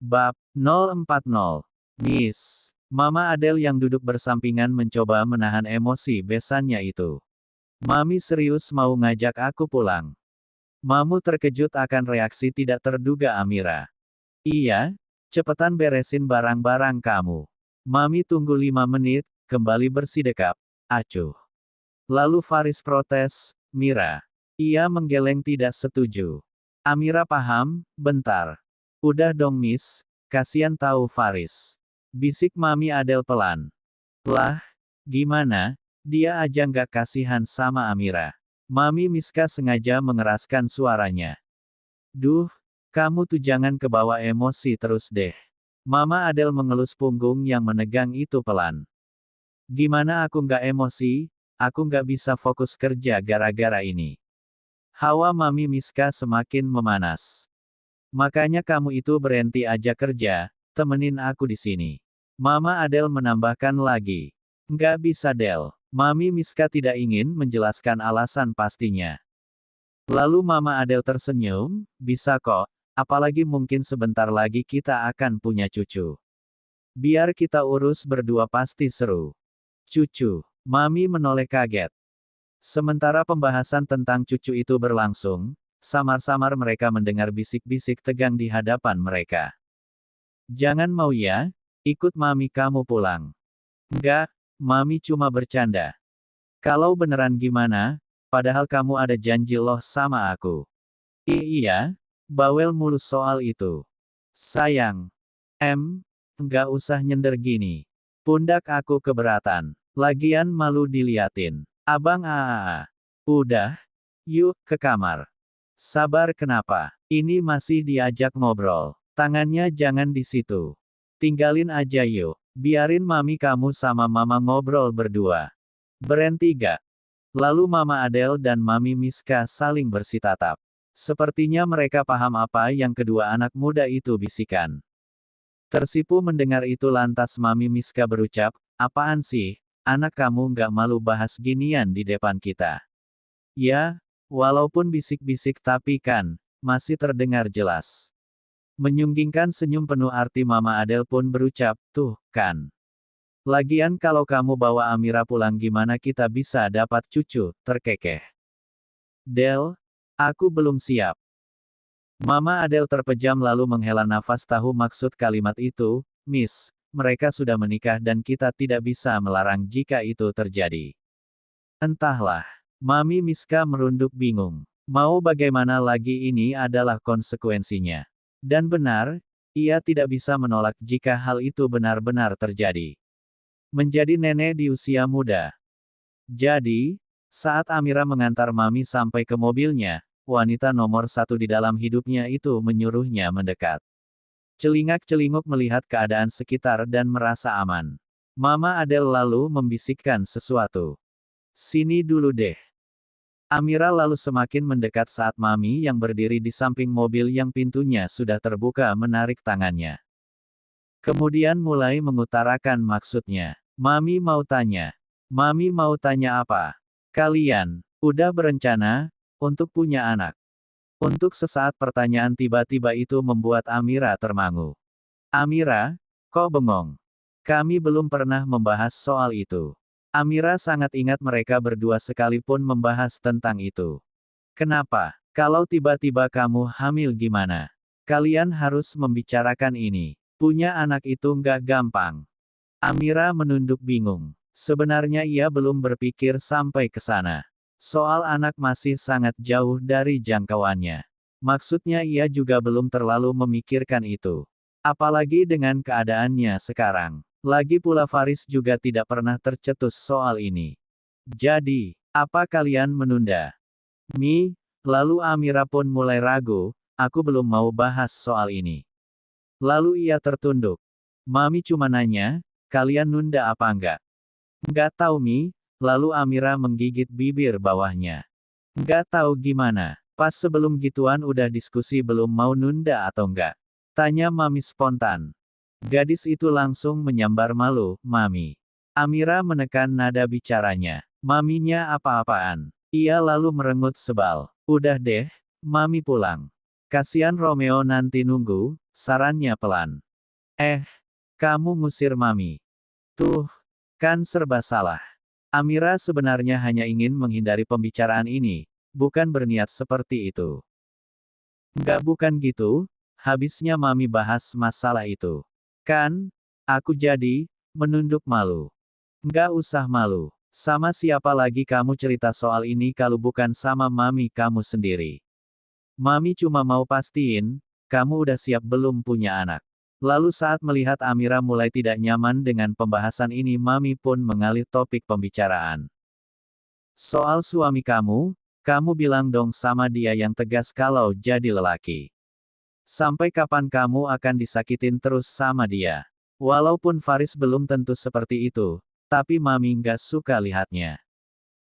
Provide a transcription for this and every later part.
Bab 040. Miss. Mama Adele yang duduk bersampingan mencoba menahan emosi besannya itu. Mami serius mau ngajak aku pulang. Mamu terkejut akan reaksi tidak terduga Amira. Iya, cepetan beresin barang-barang kamu. Mami tunggu 5 menit, kembali bersidekap. Acuh. Lalu Faris protes, Mira. Ia menggeleng tidak setuju. Amira paham, bentar. Udah dong Miss, kasihan tahu Faris. Bisik Mami Adele pelan. Lah, gimana? Dia aja nggak kasihan sama Amira. Mami Miska sengaja mengeraskan suaranya. Duh, kamu tuh jangan kebawa emosi terus deh. Mama Adele mengelus punggung yang menegang itu pelan. Gimana aku nggak emosi? Aku nggak bisa fokus kerja gara-gara ini. Hawa Mami Miska semakin memanas. Makanya kamu itu berhenti aja kerja, temenin aku di sini. Mama Adele menambahkan lagi. Nggak bisa Del. Mami Miska tidak ingin menjelaskan alasan pastinya. Lalu Mama Adele tersenyum, bisa kok, apalagi mungkin sebentar lagi kita akan punya cucu. Biar kita urus berdua pasti seru. Cucu. Mami menoleh kaget. Sementara pembahasan tentang cucu itu berlangsung, samar-samar mereka mendengar bisik-bisik tegang di hadapan mereka. Jangan mau ya, ikut Mami kamu pulang. Enggak, Mami cuma bercanda. Kalau beneran gimana, padahal kamu ada janji loh sama aku. Iya, bawel mulu soal itu. Sayang. Enggak usah nyender gini. Pundak aku keberatan. Lagian malu diliatin. Abang Udah. Yuk, ke kamar. Sabar kenapa? Ini masih diajak ngobrol. Tangannya jangan di situ. Tinggalin aja yuk. Biarin Mami kamu sama Mama ngobrol berdua. Berhenti gak? Lalu Mama Adele dan Mami Miska saling bersitatap. Sepertinya mereka paham apa yang kedua anak muda itu bisikan. Tersipu mendengar itu lantas Mami Miska berucap, apaan sih, anak kamu nggak malu bahas ginian di depan kita. Ya, walaupun bisik-bisik tapi kan, masih terdengar jelas. Menyunggingkan senyum penuh arti Mama Adele pun berucap, tuh, kan. Lagian kalau kamu bawa Amira pulang gimana kita bisa dapat cucu, terkekeh. Del, aku belum siap. Mama Adele terpejam lalu menghela nafas tahu maksud kalimat itu, Miss, mereka sudah menikah dan kita tidak bisa melarang jika itu terjadi. Entahlah. Mami Miska merunduk bingung. Mau bagaimana lagi ini adalah konsekuensinya. Dan benar, ia tidak bisa menolak jika hal itu benar-benar terjadi. Menjadi nenek di usia muda. Jadi, saat Amira mengantar Mami sampai ke mobilnya, wanita nomor 1 di dalam hidupnya itu menyuruhnya mendekat. Celingak-celinguk melihat keadaan sekitar dan merasa aman. Mama Adele lalu membisikkan sesuatu. Sini dulu deh. Amira lalu semakin mendekat saat Mami yang berdiri di samping mobil yang pintunya sudah terbuka menarik tangannya. Kemudian mulai mengutarakan maksudnya. Mami mau tanya. Mami mau tanya apa? Kalian, udah berencana, untuk punya anak? Untuk sesaat pertanyaan tiba-tiba itu membuat Amira termangu. Amira, kok bengong? Kami belum pernah membahas soal itu. Amira sangat ingat mereka berdua sekalipun membahas tentang itu. Kenapa? Kalau tiba-tiba kamu hamil gimana? Kalian harus membicarakan ini. Punya anak itu nggak gampang. Amira menunduk bingung. Sebenarnya ia belum berpikir sampai ke sana. Soal anak masih sangat jauh dari jangkauannya. Maksudnya ia juga belum terlalu memikirkan itu. Apalagi dengan keadaannya sekarang. Lagi pula Faris juga tidak pernah tercetus soal ini. Jadi, apa kalian menunda? Lalu Amira pun mulai ragu, aku belum mau bahas soal ini. Lalu ia tertunduk. Mami cuma nanya, kalian nunda apa enggak? Enggak tahu lalu Amira menggigit bibir bawahnya. Enggak tahu gimana, pas sebelum gituan udah diskusi belum mau nunda atau enggak? Tanya Mami spontan. Gadis itu langsung menyambar malu, Mami. Amira menekan nada bicaranya. Maminya apa-apaan. Ia lalu merengut sebal. Udah deh, Mami pulang. Kasian Romeo nanti nunggu, sarannya pelan. Kamu ngusir Mami. Tuh, kan serba salah. Amira sebenarnya hanya ingin menghindari pembicaraan ini, bukan berniat seperti itu. Nggak, bukan gitu, habisnya Mami bahas masalah itu. Kan, aku jadi, menunduk malu. Nggak usah malu. Sama siapa lagi kamu cerita soal ini kalau bukan sama Mami kamu sendiri. Mami cuma mau pastiin, kamu udah siap belum punya anak. Lalu saat melihat Amira mulai tidak nyaman dengan pembahasan ini, Mami pun mengalih topik pembicaraan. Soal suami kamu bilang dong sama dia yang tegas kalau jadi lelaki. Sampai kapan kamu akan disakitin terus sama dia? Walaupun Faris belum tentu seperti itu, tapi Mami nggak suka lihatnya.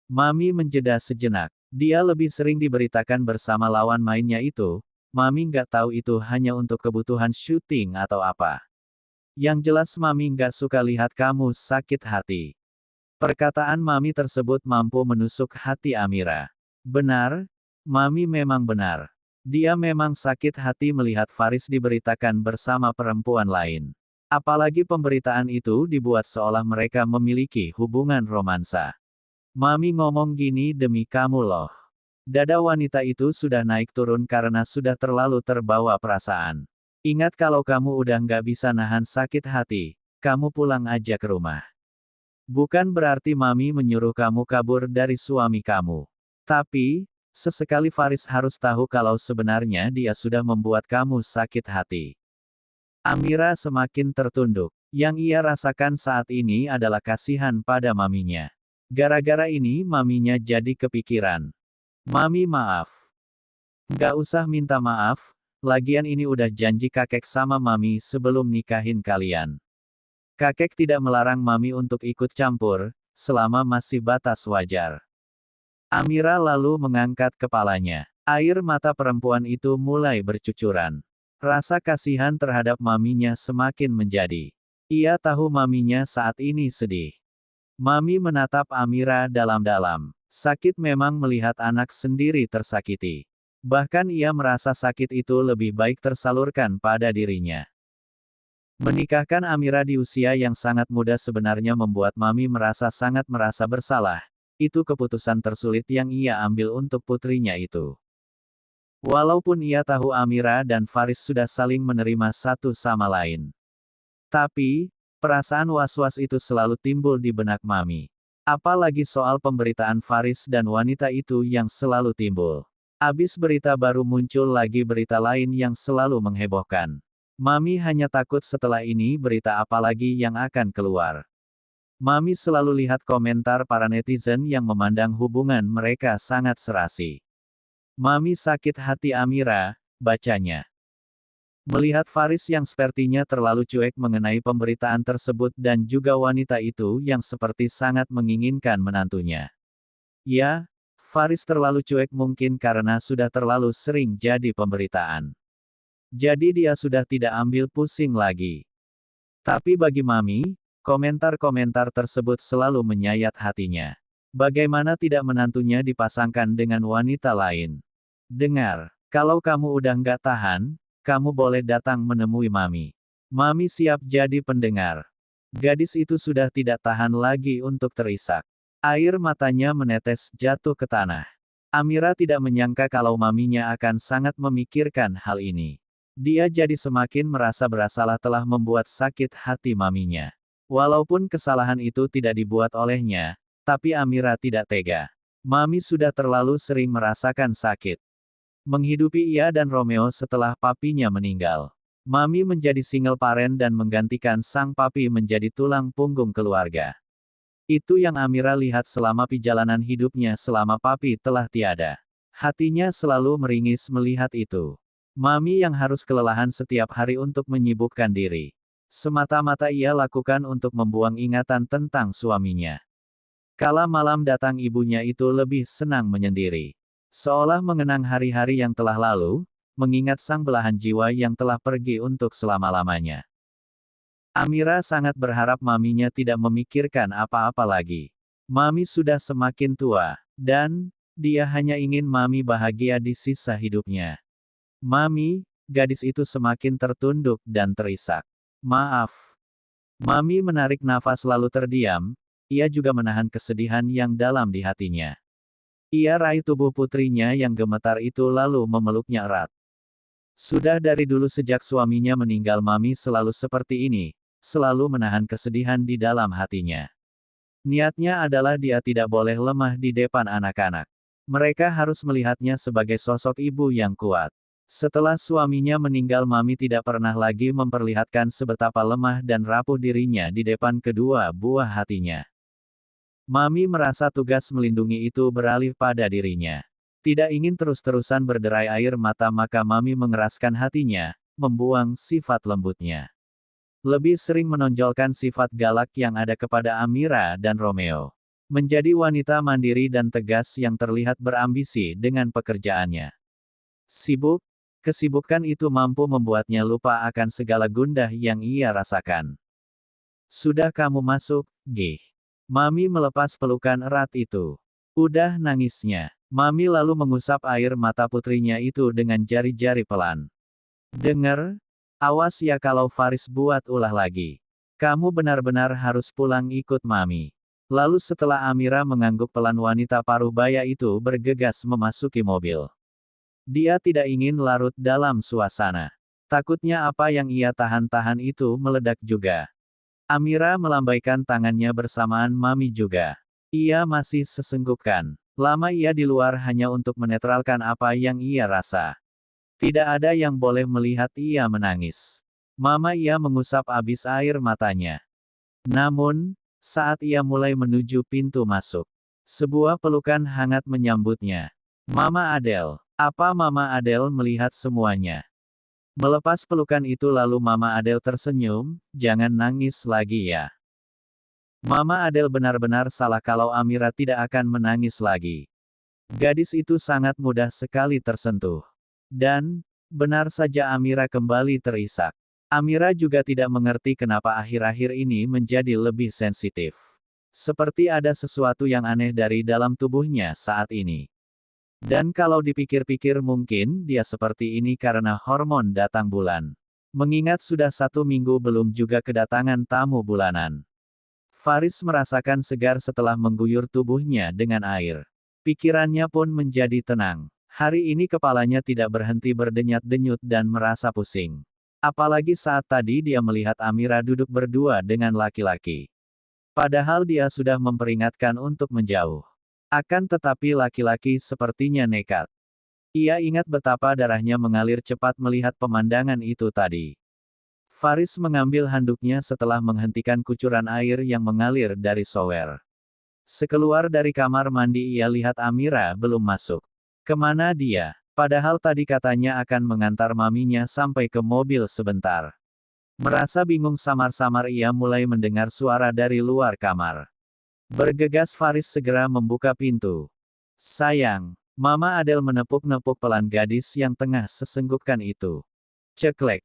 Mami menjeda sejenak. Dia lebih sering diberitakan bersama lawan mainnya itu. Mami nggak tahu itu hanya untuk kebutuhan syuting atau apa. Yang jelas Mami nggak suka lihat kamu sakit hati. Perkataan Mami tersebut mampu menusuk hati Amira. Benar, Mami memang benar. Dia memang sakit hati melihat Faris diberitakan bersama perempuan lain. Apalagi pemberitaan itu dibuat seolah mereka memiliki hubungan romansa. Mami ngomong gini demi kamu loh. Dada wanita itu sudah naik turun karena sudah terlalu terbawa perasaan. Ingat kalau kamu udah nggak bisa nahan sakit hati, kamu pulang aja ke rumah. Bukan berarti Mami menyuruh kamu kabur dari suami kamu. Tapi, sesekali Faris harus tahu kalau sebenarnya dia sudah membuat kamu sakit hati. Amira semakin tertunduk. Yang ia rasakan saat ini adalah kasihan pada maminya. Gara-gara ini maminya jadi kepikiran. Mami maaf. Nggak usah minta maaf, lagian ini udah janji kakek sama Mami sebelum nikahin kalian. Kakek tidak melarang Mami untuk ikut campur, selama masih batas wajar. Amira lalu mengangkat kepalanya. Air mata perempuan itu mulai bercucuran. Rasa kasihan terhadap maminya semakin menjadi. Ia tahu maminya saat ini sedih. Mami menatap Amira dalam-dalam. Sakit memang melihat anak sendiri tersakiti. Bahkan ia merasa sakit itu lebih baik tersalurkan pada dirinya. Menikahkan Amira di usia yang sangat muda sebenarnya membuat Mami merasa sangat merasa bersalah. Itu keputusan tersulit yang ia ambil untuk putrinya itu. Walaupun ia tahu Amira dan Faris sudah saling menerima satu sama lain. Tapi, perasaan was-was itu selalu timbul di benak Mami. Apalagi soal pemberitaan Faris dan wanita itu yang selalu timbul. Abis berita baru muncul lagi berita lain yang selalu menghebohkan. Mami hanya takut setelah ini berita apa lagi yang akan keluar. Mami selalu lihat komentar para netizen yang memandang hubungan mereka sangat serasi. Mami sakit hati Amira, bacanya. Melihat Faris yang sepertinya terlalu cuek mengenai pemberitaan tersebut dan juga wanita itu yang seperti sangat menginginkan menantunya. Ya, Faris terlalu cuek mungkin karena sudah terlalu sering jadi pemberitaan. Jadi dia sudah tidak ambil pusing lagi. Tapi bagi Mami, komentar-komentar tersebut selalu menyayat hatinya. Bagaimana tidak menantunya dipasangkan dengan wanita lain? Dengar, kalau kamu udah nggak tahan, kamu boleh datang menemui Mami. Mami siap jadi pendengar. Gadis itu sudah tidak tahan lagi untuk terisak. Air matanya menetes jatuh ke tanah. Amira tidak menyangka kalau maminya akan sangat memikirkan hal ini. Dia jadi semakin merasa bersalah telah membuat sakit hati maminya. Walaupun kesalahan itu tidak dibuat olehnya, tapi Amira tidak tega. Mami sudah terlalu sering merasakan sakit. Menghidupi ia dan Romeo setelah papinya meninggal. Mami menjadi single parent dan menggantikan sang papi menjadi tulang punggung keluarga. Itu yang Amira lihat selama perjalanan hidupnya selama papi telah tiada. Hatinya selalu meringis melihat itu. Mami yang harus kelelahan setiap hari untuk menyibukkan diri. Semata-mata ia lakukan untuk membuang ingatan tentang suaminya. Kala malam datang ibunya itu lebih senang menyendiri. Seolah mengenang hari-hari yang telah lalu, mengingat sang belahan jiwa yang telah pergi untuk selama-lamanya. Amira sangat berharap maminya tidak memikirkan apa-apa lagi. Mami sudah semakin tua, dan dia hanya ingin Mami bahagia di sisa hidupnya. Mami, gadis itu semakin tertunduk dan terisak. Maaf. Mami menarik nafas lalu terdiam, ia juga menahan kesedihan yang dalam di hatinya. Ia raih tubuh putrinya yang gemetar itu lalu memeluknya erat. Sudah dari dulu sejak suaminya meninggal Mami selalu seperti ini, selalu menahan kesedihan di dalam hatinya. Niatnya adalah dia tidak boleh lemah di depan anak-anak. Mereka harus melihatnya sebagai sosok ibu yang kuat. Setelah suaminya meninggal Mami tidak pernah lagi memperlihatkan sebetapa lemah dan rapuh dirinya di depan kedua buah hatinya. Mami merasa tugas melindungi itu beralih pada dirinya. Tidak ingin terus-terusan berderai air mata maka Mami mengeraskan hatinya, membuang sifat lembutnya. Lebih sering menonjolkan sifat galak yang ada kepada Amira dan Romeo. Menjadi wanita mandiri dan tegas yang terlihat berambisi dengan pekerjaannya. Sibuk, kesibukan itu mampu membuatnya lupa akan segala gundah yang ia rasakan. Sudah kamu masuk, Gih. Mami melepas pelukan erat itu. Udah nangisnya. Mami lalu mengusap air mata putrinya itu dengan jari-jari pelan. Dengar, awas ya kalau Faris buat ulah lagi. Kamu benar-benar harus pulang ikut Mami. Lalu setelah Amira mengangguk pelan wanita paruh baya itu bergegas memasuki mobil. Dia tidak ingin larut dalam suasana. Takutnya apa yang ia tahan-tahan itu meledak juga. Amira melambaikan tangannya bersamaan Mami juga. Ia masih sesenggukan. Lama ia di luar hanya untuk menetralkan apa yang ia rasa. Tidak ada yang boleh melihat ia menangis. Mama ia mengusap habis air matanya. Namun, saat ia mulai menuju pintu masuk, sebuah pelukan hangat menyambutnya. Mama Adele. Apa Mama Adele melihat semuanya? Melepas pelukan itu lalu Mama Adele tersenyum, jangan nangis lagi ya. Mama Adele benar-benar salah kalau Amira tidak akan menangis lagi. Gadis itu sangat mudah sekali tersentuh. Dan, benar saja Amira kembali terisak. Amira juga tidak mengerti kenapa akhir-akhir ini menjadi lebih sensitif. Seperti ada sesuatu yang aneh dari dalam tubuhnya saat ini. Dan kalau dipikir-pikir mungkin dia seperti ini karena hormon datang bulan. Mengingat sudah 1 minggu belum juga kedatangan tamu bulanan. Faris merasakan segar setelah mengguyur tubuhnya dengan air. Pikirannya pun menjadi tenang. Hari ini kepalanya tidak berhenti berdenyut-denyut dan merasa pusing. Apalagi saat tadi dia melihat Amira duduk berdua dengan laki-laki. Padahal dia sudah memperingatkan untuk menjauh. Akan tetapi laki-laki sepertinya nekat. Ia ingat betapa darahnya mengalir cepat melihat pemandangan itu tadi. Faris mengambil handuknya setelah menghentikan kucuran air yang mengalir dari shower. Sekeluar dari kamar mandi ia lihat Amira belum masuk. Kemana dia? Padahal tadi katanya akan mengantar maminya sampai ke mobil sebentar. Merasa bingung samar-samar ia mulai mendengar suara dari luar kamar. Bergegas Faris segera membuka pintu. Sayang, Mama Adele menepuk-nepuk pelan gadis yang tengah sesenggukan itu. Ceklek.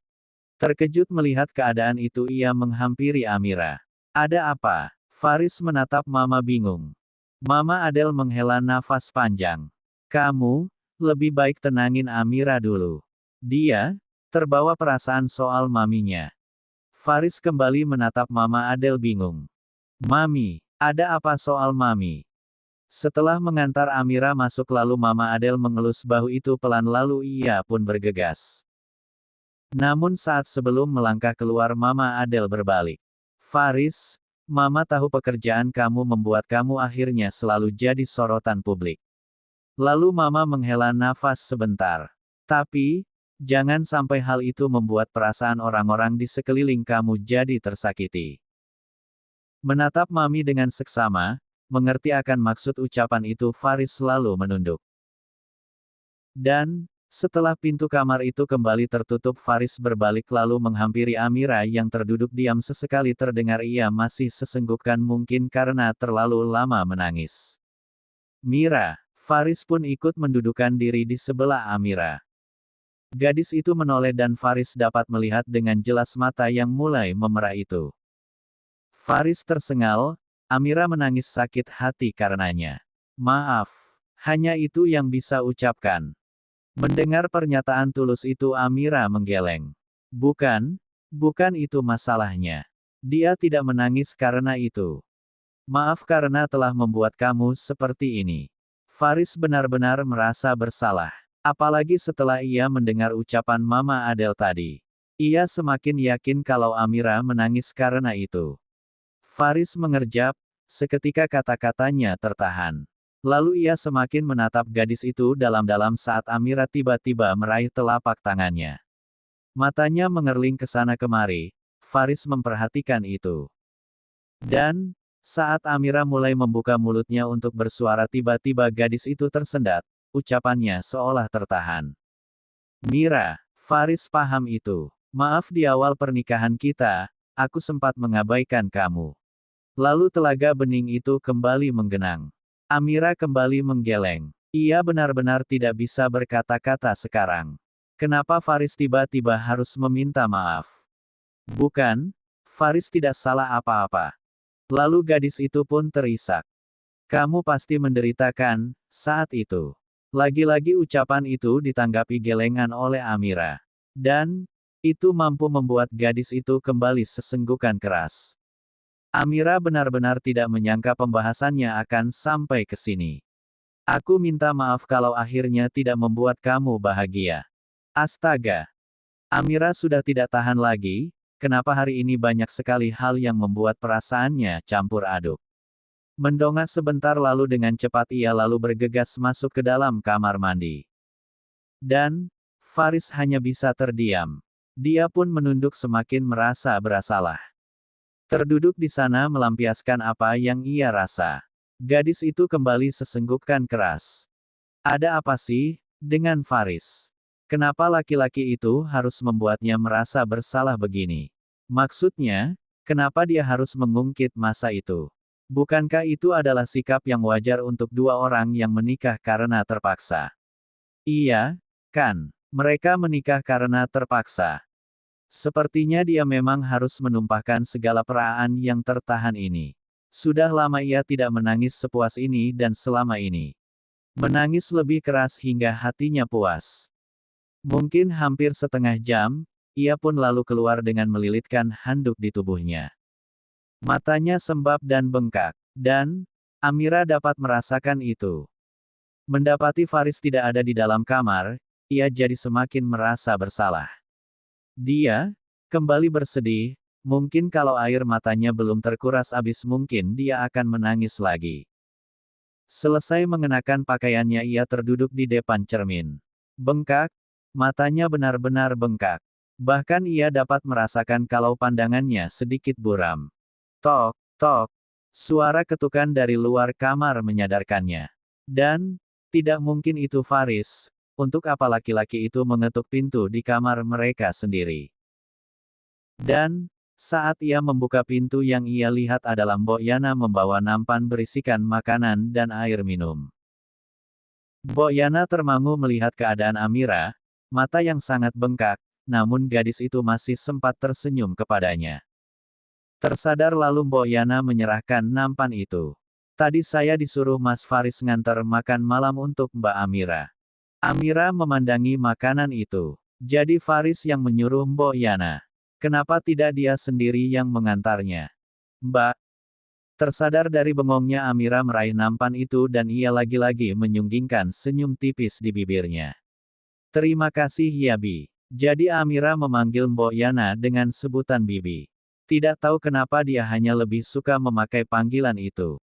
Terkejut melihat keadaan itu ia menghampiri Amira. Ada apa? Faris menatap Mama bingung. Mama Adele menghela nafas panjang. Kamu, lebih baik tenangin Amira dulu. Dia, terbawa perasaan soal maminya. Faris kembali menatap Mama Adele bingung. Mami. Ada apa soal Mami? Setelah mengantar Amira masuk lalu Mama Adele mengelus bahu itu pelan lalu ia pun bergegas. Namun saat sebelum melangkah keluar Mama Adele berbalik. Faris, Mama tahu pekerjaan kamu membuat kamu akhirnya selalu jadi sorotan publik. Lalu Mama menghela nafas sebentar. Tapi, jangan sampai hal itu membuat perasaan orang-orang di sekeliling kamu jadi tersakiti. Menatap Mami dengan seksama, mengerti akan maksud ucapan itu Faris lalu menunduk. Dan, setelah pintu kamar itu kembali tertutup Faris berbalik lalu menghampiri Amira yang terduduk diam sesekali terdengar ia masih sesenggukan mungkin karena terlalu lama menangis. Mira, Faris pun ikut mendudukkan diri di sebelah Amira. Gadis itu menoleh dan Faris dapat melihat dengan jelas mata yang mulai memerah itu. Faris tersengal, Amira menangis sakit hati karenanya. Maaf, hanya itu yang bisa ucapkan. Mendengar pernyataan tulus itu Amira menggeleng. Bukan, bukan itu masalahnya. Dia tidak menangis karena itu. Maaf karena telah membuat kamu seperti ini. Faris benar-benar merasa bersalah. Apalagi setelah ia mendengar ucapan Mama Adele tadi. Ia semakin yakin kalau Amira menangis karena itu. Faris mengerjap, seketika kata-katanya tertahan. Lalu ia semakin menatap gadis itu dalam-dalam saat Amira tiba-tiba meraih telapak tangannya. Matanya mengerling ke sana kemari, Faris memperhatikan itu. Dan, saat Amira mulai membuka mulutnya untuk bersuara tiba-tiba gadis itu tersendat, ucapannya seolah tertahan. Mira, Faris paham itu. Maaf di awal pernikahan kita, aku sempat mengabaikan kamu. Lalu telaga bening itu kembali menggenang. Amira kembali menggeleng. Ia benar-benar tidak bisa berkata-kata sekarang. Kenapa Faris tiba-tiba harus meminta maaf? Bukan, Faris tidak salah apa-apa. Lalu gadis itu pun terisak. Kamu pasti menderitakan, saat itu. Lagi-lagi ucapan itu ditanggapi gelengan oleh Amira. Dan, itu mampu membuat gadis itu kembali sesenggukan keras. Amira benar-benar tidak menyangka pembahasannya akan sampai ke sini. Aku minta maaf kalau akhirnya tidak membuat kamu bahagia. Astaga. Amira sudah tidak tahan lagi, kenapa hari ini banyak sekali hal yang membuat perasaannya campur aduk. Mendongak sebentar lalu dengan cepat ia lalu bergegas masuk ke dalam kamar mandi. Dan, Faris hanya bisa terdiam. Dia pun menunduk semakin merasa bersalah. Terduduk di sana melampiaskan apa yang ia rasa. Gadis itu kembali sesenggukan keras. Ada apa sih, dengan Faris? Kenapa laki-laki itu harus membuatnya merasa bersalah begini? Maksudnya, kenapa dia harus mengungkit masa itu? Bukankah itu adalah sikap yang wajar untuk dua orang yang menikah karena terpaksa? Iya, kan? Mereka menikah karena terpaksa. Sepertinya dia memang harus menumpahkan segala perasaan yang tertahan ini. Sudah lama ia tidak menangis sepuas ini dan selama ini. Menangis lebih keras hingga hatinya puas. Mungkin hampir setengah jam, ia pun lalu keluar dengan melilitkan handuk di tubuhnya. Matanya sembab dan bengkak. Dan, Amira dapat merasakan itu. Mendapati Faris tidak ada di dalam kamar, ia jadi semakin merasa bersalah. Dia kembali bersedih, mungkin kalau air matanya belum terkuras habis mungkin dia akan menangis lagi. Selesai mengenakan pakaiannya ia terduduk di depan cermin. Bengkak, matanya benar-benar bengkak. Bahkan ia dapat merasakan kalau pandangannya sedikit buram. Tok, tok. Suara ketukan dari luar kamar menyadarkannya. Dan, tidak mungkin itu Faris. Untuk apa laki-laki itu mengetuk pintu di kamar mereka sendiri? Dan, saat ia membuka pintu yang ia lihat adalah Mbok Yana membawa nampan berisikan makanan dan air minum. Mbok Yana termangu melihat keadaan Amira, mata yang sangat bengkak, namun gadis itu masih sempat tersenyum kepadanya. Tersadar lalu Mbok Yana menyerahkan nampan itu. Tadi saya disuruh Mas Faris nganter makan malam untuk Mbak Amira. Amira memandangi makanan itu. Jadi Faris yang menyuruh Mbok Yana. Kenapa tidak dia sendiri yang mengantarnya? Mbak. Tersadar dari bengongnya Amira meraih nampan itu dan ia lagi-lagi menyunggingkan senyum tipis di bibirnya. Terima kasih ya Bi. Jadi Amira memanggil Mbok Yana dengan sebutan Bibi. Tidak tahu kenapa dia hanya lebih suka memakai panggilan itu.